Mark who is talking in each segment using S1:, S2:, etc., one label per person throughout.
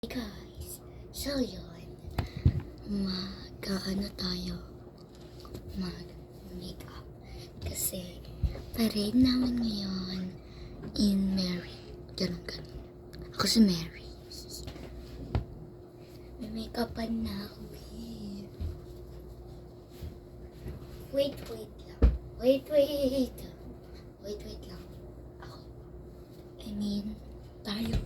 S1: Guys, so yun, tayo, mag-makeup. Kasi, parade naman ngayon in Mary. Ganun. Ako si Mary. May make-upan na ako, babe. Wait lang. Wait lang. Ako. Tayo.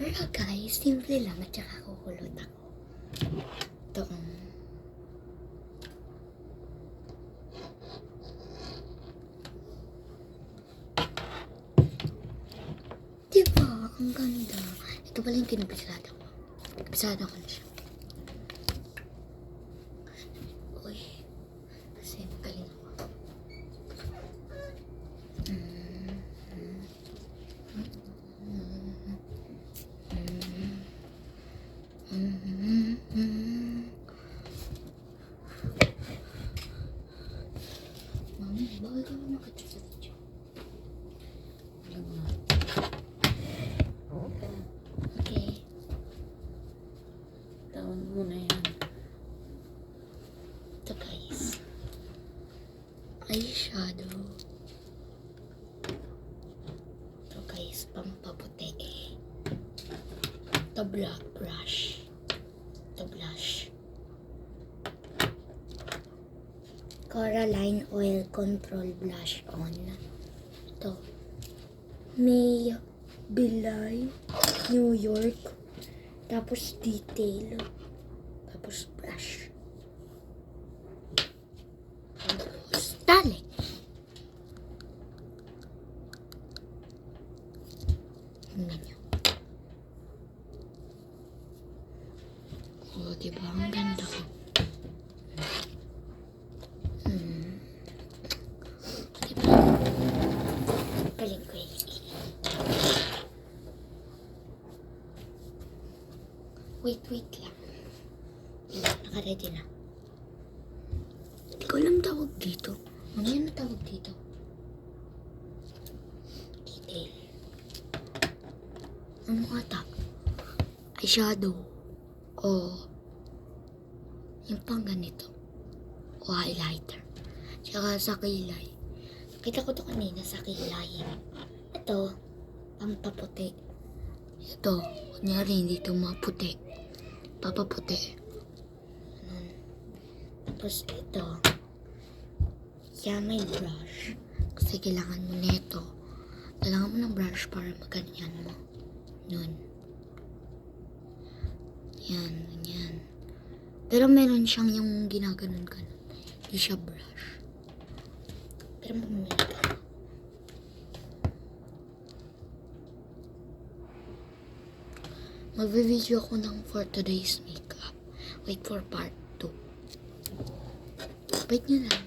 S1: Pero guys, simple lang at saka kukulot ako. Ito diba? Ang ganda. Ito pala yung kinabisada ko. Kabisada ko na siya. Uy. Kasi magaling ako. Mami, bakit ka makita sa video? Okay.
S2: Taon mo na yan.
S1: Ito guys. Eyeshadow. Ito guys, pampaputi. Ito black brush. Ito blush. Coraline Oil Control Blush On. Ito. May Bilay, New York. Tapos detail. Tapos brush. Tapos tali. Tingnan nyo. Oh, diba? Ang ganda ko. Diba? Galing ko eh. Wait lang. Naka-ready na. Hindi ko alam tawag dito. Ano na tawag dito? Detail. Ano ata? Eyeshadow. O yung pang ganito. O highlighter. Tsaka sa kilay. Nakita ko to kanina sa kilay. Ito, pampaputi. Ito, kunyari hindi ito maputi. Papaputi. Tapos ito. Yan may brush. Kasi kailangan mo nito. Kailangan mo ng brush para maganyan mo. Nun. Yan. Pero meron siyang yung ginaganon-ganon. Hindi siya brush. Pero mamaya ka. Mag-video ako ng for today's makeup. Wait for part 2. Wait nyo lang.